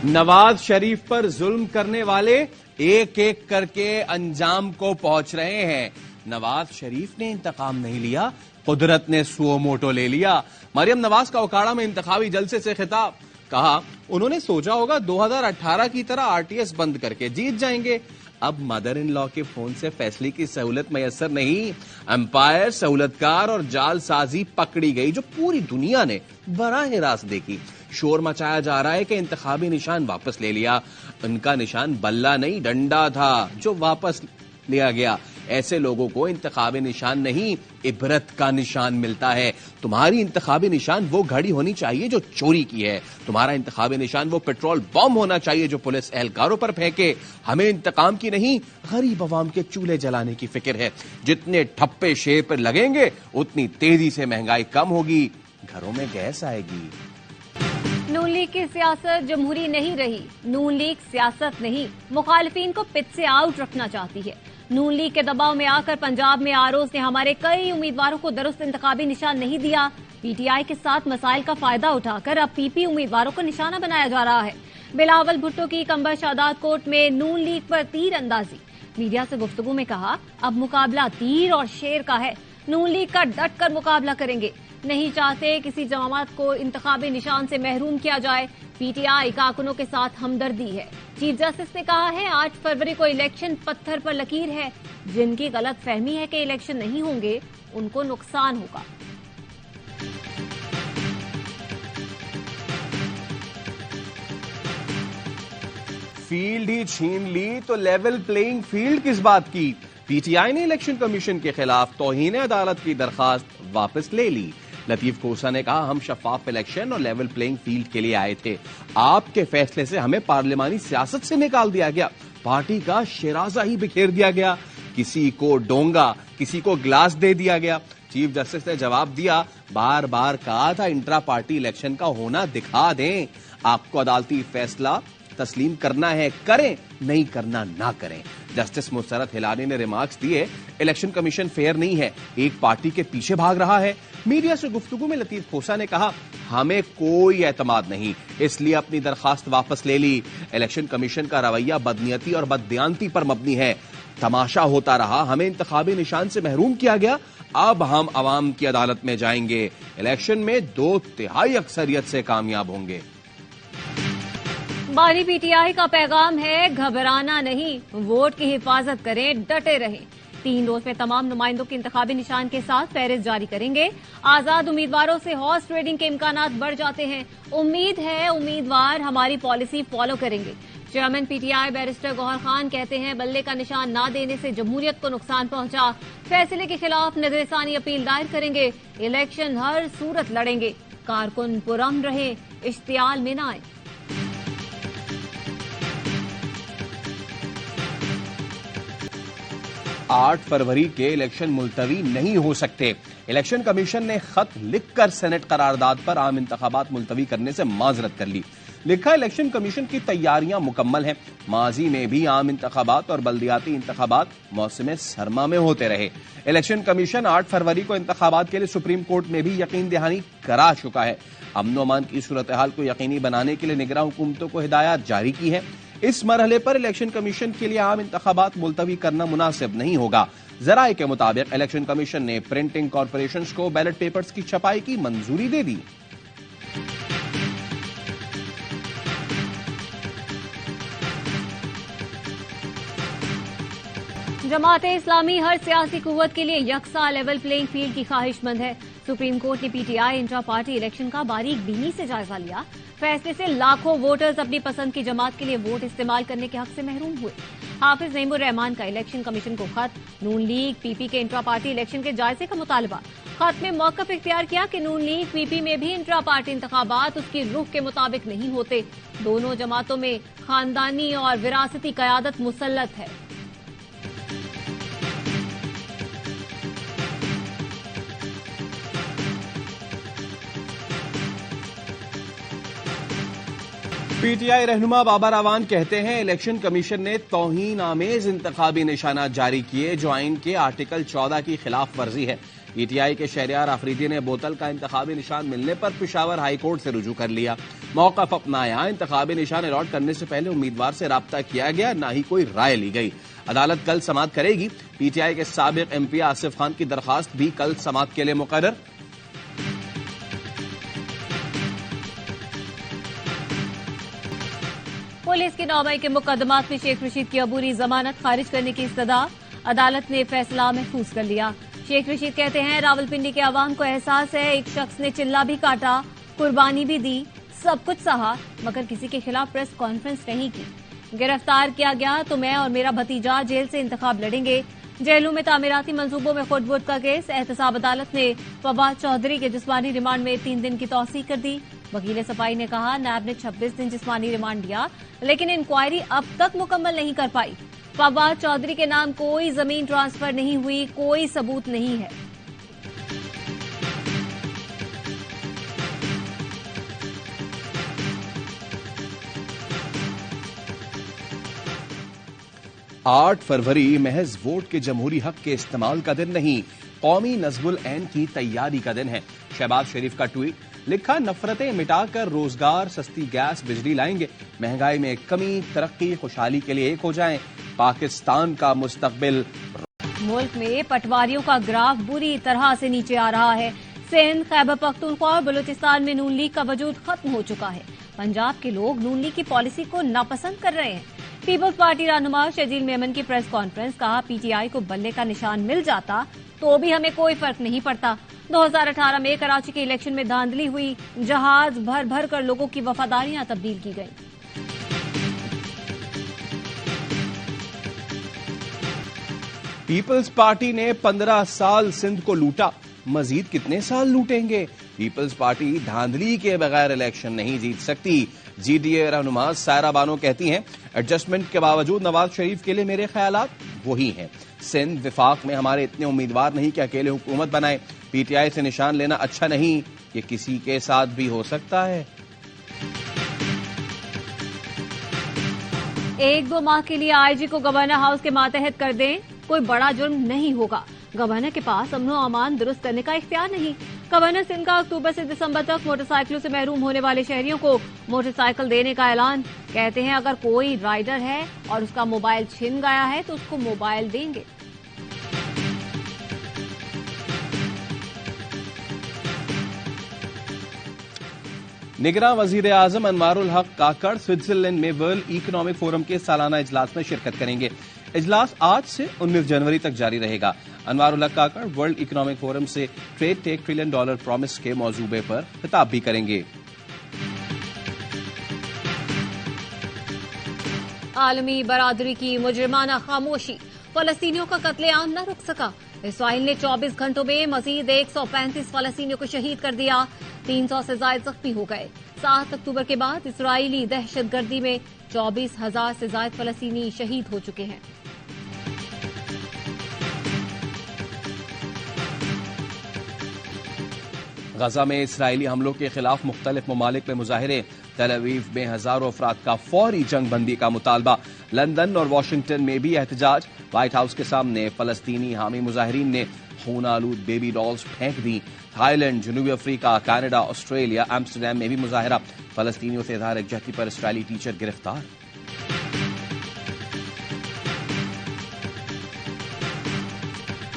नवाज शरीफ पर जुल्म करने वाले एक एक करके अंजाम को पहुंच रहे हैं। नवाज शरीफ ने इंतकाम नहीं लिया, कुदरत ने सुओ मोटो ले लिया। मरियम नवाज का ओकाड़ा में इंतखाबी जलसे से खिताब, कहा उन्होंने सोचा होगा 2018 की तरह आरटीएस बंद करके जीत जाएंगे। अब मदर इन लॉ के फोन से फैसले की सहूलत मैसर नहीं, अंपायर, सहूलतकार और जालसाजी पकड़ी गई जो पूरी दुनिया ने बराह रास्त देखी। शोर मचाया जा रहा है कि इंतखाबी निशान वापस ले लिया। उनका निशान बल्ला नहीं, डंडा था जो वापस लिया गया। ऐसे लोगों को इंतखाबी निशान नहीं, इबरत का निशान मिलता है। तुम्हारी इंतखाबी निशान वो घड़ी होनी चाहिए जो चोरी की है। तुम्हारा इंतखाबी निशान वो पेट्रोल बम होना चाहिए जो पुलिस एहलकारों पर फेंके। हमें इंतकाम की नहीं, गरीब अवाम के चूल्हे जलाने की फिक्र है। जितने ठप्पे शेर पर लगेंगे उतनी तेजी से महंगाई कम होगी, घरों में गैस आएगी। नून लीग की सियासत जमहूरी नहीं रही। नून लीग सियासत नहीं, मुखालिफिन को पिच से आउट रखना चाहती है। नून लीग के दबाव में आकर पंजाब में आरोज ने हमारे कई उम्मीदवारों को दुरुस्त इंतखाबी निशान नहीं दिया। पीटीआई के साथ मसाइल का फायदा उठाकर अब पीपी उम्मीदवारों को निशाना बनाया जा रहा है। बिलावल भुट्टो की कंबर शादात कोर्ट में नून लीग पर तीर अंदाजी। मीडिया से गुफ्तगू में कहा, अब मुकाबला तीर और शेर का है। नून लीग का डट कर मुकाबला करेंगे। नहीं चाहते किसी जमात को इंतखाबी निशान से महरूम किया जाए। पीटीआई कारकुनों के साथ हमदर्दी है। चीफ जस्टिस ने कहा है 8 फरवरी को इलेक्शन पत्थर पर लकीर है। जिनकी गलत फहमी है कि इलेक्शन नहीं होंगे उनको नुकसान होगा। फील्ड ही छीन ली तो लेवल प्लेइंग फील्ड किस बात की। पीटीआई ने इलेक्शन कमीशन के खिलाफ तौहीन अदालत की दरखास्त वापस ले ली। लतीफ कोसा ने कहा, हम शफाफ इलेक्शन और लेवल प्लेइंग फील्ड के लिए आए थे। आपके फैसले से हमें पार्लिमानी सियासत से निकाल दिया गया। पार्टी का शिराजा ही बिखेर दिया गया। किसी को डोंगा, किसी को ग्लास दे दिया गया। चीफ जस्टिस ने जवाब दिया, बार बार कहा था इंट्रा पार्टी इलेक्शन का होना दिखा दें। आपको अदालती फैसला तस्लीम करना है करें, नहीं करना ना करें। जस्टिस मुसरत हिलानी ने रिमार्क्स दिए, इलेक्शन कमीशन फेयर नहीं है, एक पार्टी के पीछे भाग रहा है। मीडिया से गुफ्तगू में लतीफ खोसा ने कहा, हमें कोई एतमाद नहीं, इसलिए अपनी दरखास्त वापस ले ली। इलेक्शन कमीशन का रवैया बदनीयती और बददियानती पर मबनी है। तमाशा होता रहा, हमें इंतखाबी निशान से महरूम किया गया। अब हम अवाम की अदालत में जाएंगे, इलेक्शन में 2/3 अक्सरियत से कामयाब होंगे। बारी पीटीआई का पैगाम है, घबराना नहीं, वोट की हिफाजत करें, डटे रहें। 3 रोज में तमाम नुमाइंदों के इंतखाबी निशान के साथ फहरिस्त जारी करेंगे। आजाद उम्मीदवारों से हॉर्स ट्रेडिंग के इम्कानात बढ़ जाते हैं। उम्मीद है उम्मीदवार हमारी पॉलिसी फॉलो करेंगे। चेयरमैन पीटीआई बैरिस्टर गौहर खान कहते हैं, बल्ले का निशान ना देने से जमहूरियत को नुकसान पहुंचा। फैसले के खिलाफ नजरसानी अपील दायर करेंगे। इलेक्शन हर सूरत लड़ेंगे। कारकुन पुरअमन रहे, इश्तियाल में न आए। 8 फरवरी के इलेक्शन मुलतवी नहीं हो सकते। इलेक्शन कमीशन ने खत लिखकर सेनेट करारदाद पर आम इंतखाबात मुलतवी करने से माजरत कर ली। लिखा, इलेक्शन कमीशन की तैयारियां मुकम्मल हैं। माजी में भी आम इंतखाबात और बल्दियाती इंतखाबात मौसम सरमा में होते रहे। इलेक्शन कमीशन 8 फरवरी को इंतखाबात के लिए सुप्रीम कोर्ट में भी यकीन दहानी करा चुका है। अमन अमान की सूरत हाल को यकीनी बनाने के लिए निगरान हुकूमतों को हिदायत जारी की है। इस मरहले पर इलेक्शन कमीशन के लिए आम इंतखाबात मुलतवी करना मुनासिब नहीं होगा। जराये के मुताबिक इलेक्शन कमीशन ने प्रिंटिंग कॉरपोरेशंस को बैलेट पेपर्स की छपाई की मंजूरी दे दी। जमाते इस्लामी हर सियासी कुव्वत के लिए यकसा लेवल प्लेइंग फील्ड की ख्वाहिशमंद है। सुप्रीम कोर्ट ने पीटीआई इंट्रा पार्टी इलेक्शन का बारीक बीनी से जायजा लिया। फैसले से लाखों वोटर्स अपनी पसंद की जमात के लिए वोट इस्तेमाल करने के हक से महरूम हुए। हाफिज नईमुर रहमान का इलेक्शन कमीशन को खत, नून लीग पीपी के इंट्रा पार्टी इलेक्शन के जायजे का मुतालबा। खत में मौकफ इख्तियार किया कि नून लीग पीपी में भी इंट्रा पार्टी इंतखाबात उसकी रुख के मुताबिक नहीं होते। दोनों जमातों में खानदानी और विरासती कयादत मुसल्लत है। पीटीआई रहनुमा बाबर अवान कहते हैं, इलेक्शन कमीशन ने तौहीन आमेज इंतखाबी निशानात जारी किए जो आइन के आर्टिकल 14 की खिलाफ वर्जी है। पीटीआई के शहरियार अफरीदी ने बोतल का इंतखाबी निशान मिलने पर पेशावर हाई कोर्ट से रुजू कर लिया। मौक़िफ़ अपनाया, इंतखाबी निशान अलॉट करने से पहले उम्मीदवार से राब्ता किया गया, ना ही कोई राय ली गई। अदालत कल समाअत करेगी। पीटीआई के साबिक एमपी आसिफ खान की दरखास्त भी कल समाअत के लिए मुकर्रर। पुलिस की 9 मई के मुकदमात में शेख रशीद की अबूरी जमानत खारिज करने की इस्तदा अदालत ने फैसला महफूज कर लिया। शेख रशीद कहते हैं, रावलपिंडी के अवाम को एहसास है, एक शख्स ने चिल्ला भी काटा, कुर्बानी भी दी, सब कुछ सहा, मगर किसी के खिलाफ प्रेस कॉन्फ्रेंस नहीं की। गिरफ्तार किया गया तो मैं और मेरा भतीजा जेल से इंतखाब लड़ेंगे। जेलों में तामीराती मंसूबों में खुटबुट का केस। एहतसाब अदालत ने फवाद चौधरी के जिस्मानी रिमांड में 3 दिन की तौसीह कर दी। वकील सफाई ने कहा, नैब ने 26 दिन जिस्मानी रिमांड दिया, लेकिन इंक्वायरी अब तक मुकम्मल नहीं कर पाई। फवाद चौधरी के नाम कोई जमीन ट्रांसफर नहीं हुई, कोई सबूत नहीं है। आठ फरवरी महज वोट के जमहूरी हक के इस्तेमाल का दिन नहीं, कौमी नज़्मुल ऐन की तैयारी का दिन है। शहबाज शरीफ का ट्वीट, लिखा, नफरतें मिटाकर रोजगार, सस्ती गैस, बिजली लाएंगे, महंगाई में कमी, तरक्की, खुशहाली के लिए एक हो जाएं, पाकिस्तान का मुस्तकबिल। मुल्क में पटवारियों का ग्राफ बुरी तरह से नीचे आ रहा है। सिंध, खैबर पख्तूनख्वा और बलूचिस्तान में नून लीग का वजूद खत्म हो चुका है। पंजाब के लोग नून लीग की पॉलिसी को नापसंद कर रहे हैं। पीपल्स पार्टी रहनुमा शजील मेमन की प्रेस कॉन्फ्रेंस, कहा, पीटीआई को बल्ले का निशान मिल जाता तो भी हमें कोई फर्क नहीं पड़ता। 2018 में कराची के इलेक्शन में धांधली हुई, जहाज भर भर कर लोगों की वफादारियां तब्दील की गई। पीपल्स पार्टी ने 15 साल सिंध को लूटा, मजीद कितने साल लूटेंगे? पीपल्स पार्टी धांधली के बगैर इलेक्शन नहीं जीत सकती। जीडीए रहनुमा सायरा बानो कहती हैं, एडजस्टमेंट के बावजूद नवाज शरीफ के लिए मेरे ख्यालात वही हैं। सिंध विफाक में हमारे इतने उम्मीदवार नहीं कि अकेले हुकूमत बनाए। पीटीआई से निशान लेना अच्छा नहीं, ये किसी के साथ भी हो सकता है। 1-2 माह के लिए आईजी को गवर्नर हाउस के मातहत कर दें, कोई बड़ा जुर्म नहीं होगा। गवर्नर के पास अमनो अमान दुरुस्त करने का इख्तियार नहीं। गवर्नर सिंध का अक्टूबर से दिसंबर तक मोटरसाइकिलों से महरूम होने वाले शहरियों को मोटरसाइकिल देने का ऐलान। कहते हैं, अगर कोई राइडर है और उसका मोबाइल छिन गया है तो उसको मोबाइल देंगे। निगरान वजीर आजम अनवारुल हक काकड़ स्विट्जरलैंड में वर्ल्ड इकोनॉमिक फोरम के सालाना इजलास में शिरकत करेंगे। इजलास आज से 19 जनवरी तक जारी रहेगा। अनवारुल हक काकड़ वर्ल्ड इकोनॉमिक फोरम से ट्रेड टेक $1 ट्रिलियन प्रॉमिस के मौजूबे पर खिताब भी करेंगे। आलमी बरादरी की मुजरिमाना खामोशी, फलस्तीनियों का कत्लेआम न रुक सका। इसराइल ने 24 घंटों में मजीद 135 फलस्तीनियों को शहीद कर दिया, 300 से ज्यादा जख्मी हो गए। 7 अक्टूबर के बाद इसराइली दहशतगर्दी में 24,000 से ज्यादा फलस्तीनी शहीद हो चुके हैं। गजा में इसराइली हमलों के खिलाफ मुख्तलिफ ममालिक में मुजाहिरे। तल अवीव में हजारों अफराद का फौरी जंग बंदी का मुतालबा। लंदन और वाशिंगटन में भी एहतजाज। व्हाइट हाउस के सामने फलस्तीनी हामी मुजाहिरीन ने खून आलूद बेबी डॉल्स फेंक दी। थाईलैंड, जनूबी अफ्रीका, कनाडा, ऑस्ट्रेलिया, एम्स्टरडैम में भी मुजाहिरा। फलस्तीनियों से इजहार यकजहती पर इसराइली टीचर गिरफ्तार।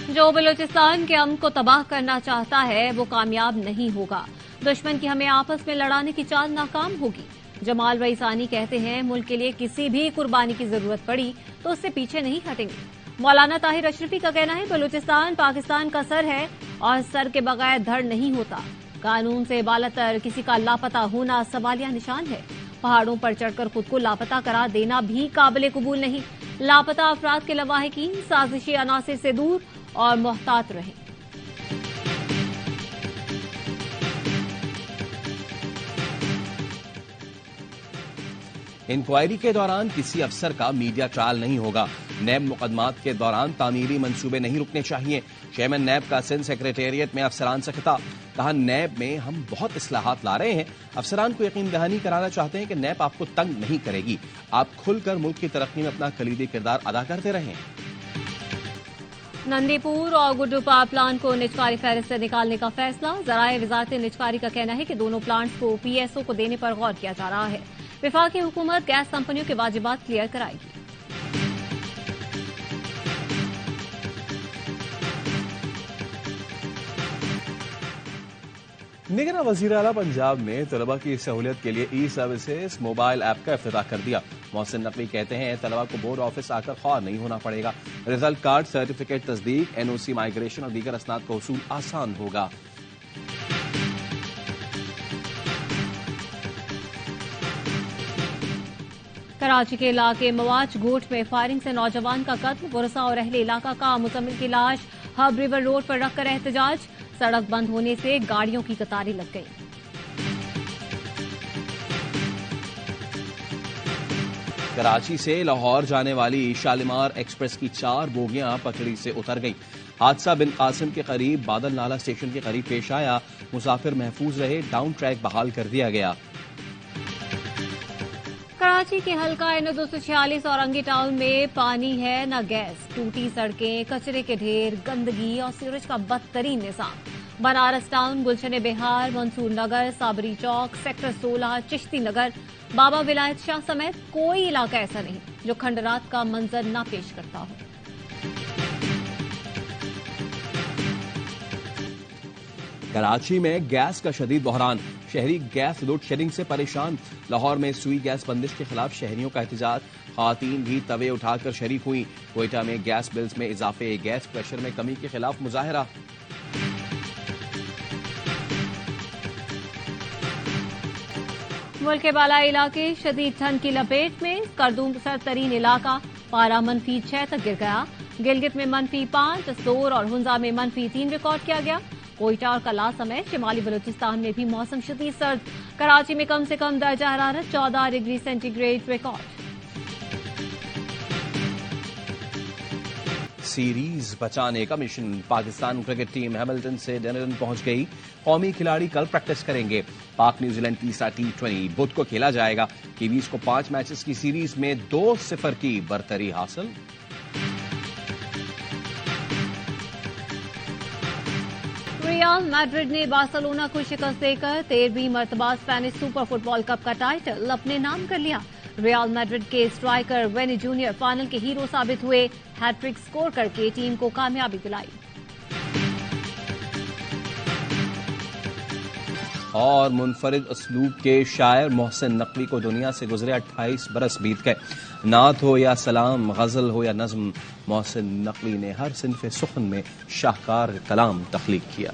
जो बलूचिस्तान के अमन को तबाह करना चाहता है वो कामयाब नहीं होगा। दुश्मन की हमें आपस में लड़ाने की चाल नाकाम होगी। जमाल रईसानी कहते हैं, मुल्क के लिए किसी भी कुर्बानी की जरूरत पड़ी तो उससे पीछे नहीं हटेंगे। मौलाना ताहिर अशरफी का कहना है, बलूचिस्तान पाकिस्तान का सर है और सर के बगैर धड़ नहीं होता। कानून से बालतर किसी का लापता होना सवालिया निशान है। पहाड़ों पर चढ़कर खुद को लापता करार देना भी काबिल कबूल नहीं। लापता अफराद के लवाहिकीन साजिशी अनासिर से दूर और मोहतात रहें। इंक्वायरी के दौरान किसी अफसर का मीडिया ट्रायल नहीं होगा। नैब मुकदमात के दौरान तामीरी मंसूबे नहीं रुकने चाहिए। चेयरमैन नैब का सिंध सेक्रेटेरिएट में अफसरान से खिताब। कहा, नैब में हम बहुत इस्लाहात ला रहे हैं। अफसरान को यकीन दहानी कराना चाहते हैं कि नैब आपको तंग नहीं करेगी। आप खुलकर मुल्क की तरक्की में अपना कलीदी किरदार अदा करते रहें। नंदीपुर और गुड्डू पावर प्लांट को निजकारी फहरिस्त से निकालने का फैसला। ज़राए वजारत निजकारी का कहना है कि दोनों प्लांट्स को पीएसओ को देने पर गौर किया जा रहा है। वफाकी हुकूमत गैस कंपनियों के वाजिबात क्लियर कराएगी। निगरान वज़ीर आला पंजाब ने तलबा की सहूलियत के लिए ई सर्विसेज मोबाइल ऐप का इफ्तिताह कर दिया। मोहसिन नकवी कहते हैं तलबा को बोर्ड ऑफिस आकर ख्वार नहीं होना पड़ेगा। रिजल्ट कार्ड, सर्टिफिकेट तस्दीक, एनओसी माइग्रेशन और दीगर असनाद का वसूल आसान होगा। कराची के इलाके मवाज गोट में फायरिंग से नौजवान का कत्ल। पुरसा और अहले इलाका का मुजम्मिल की लाश हब रिवर रोड पर रखकर एहतजाज। सड़क बंद होने से गाड़ियों की कतारें लग गई। कराची से लाहौर जाने वाली शालीमार एक्सप्रेस की 4 बोगियां पटड़ी से उतर गई। हादसा बिन कासिम के करीब बादल नाला स्टेशन के करीब पेश आया। मुसाफिर महफूज रहे। डाउन ट्रैक बहाल कर दिया गया। कराची के हल्का एन 246 औरंगी टाउन में पानी है न गैस। टूटी सड़कें, कचरे के ढेर, गंदगी और सीवरेज का बदतरीन निजाम। बनारस टाउन, गुलशन बिहार, मंसूर नगर, साबरी चौक, सेक्टर 16, चिश्ती नगर, बाबा विलायत शाह समेत कोई इलाका ऐसा नहीं जो खंडरात का मंजर न पेश करता हो। कराची में गैस का शदीद बहरान। शहरी गैस लोड शेडिंग से परेशान। लाहौर में सुई गैस बंदिश के खिलाफ शहरियों का एहतजाज। खातीन भी तवे उठाकर शरीक हुई। कोयटा में गैस बिल्स में इजाफे, गैस प्रेशर में कमी के खिलाफ मुजाहरा। मुल्क के बालाई इलाके शदीद ठंड की लपेट में। करदूम सरतरीन इलाका पारा -6 तक गिर गया। गिलगित में -5, सोर और हुंजा में -3 रिकॉर्ड किया गया। कोयटा और कला समेत शिमाली बलूचिस्तान में भी मौसम शदीद सर्द। कराची में कम से कम दर्जा हरारत 14 डिग्री सेंटीग्रेड रिकॉर्ड। सीरीज बचाने का mission. Pakistan cricket team Hamilton से डनरन पहुंच गई। कौमी खिलाड़ी कल प्रैक्टिस करेंगे। पाक न्यूजीलैंड तीसरा T20 बुध को खेला जाएगा। कीवीज को 5 मैचेस की सीरीज में 2-0 की बरतरी हासिल। रियल मैड्रिड ने बार्सिलोना को शिकस्त देकर 13वीं मर्तबा स्पेनिश सुपर फुटबॉल कप का टाइटल अपने नाम कर लिया। रियल मैड्रिड के स्ट्राइकर वेनी जूनियर फाइनल के हीरो साबित हुए। हैट्रिक स्कोर करके टीम को कामयाबी दिलाई। और मुनफरिद असलूब के शायर मोहसिन नकवी को दुनिया से गुजरे 28 बरस बीत गए। नात हो या सलाम, गजल हो या नज्म, मोहसिन नकवी ने हर सिनफ़े सुखन में शाहकार कलाम तख्लीक किया।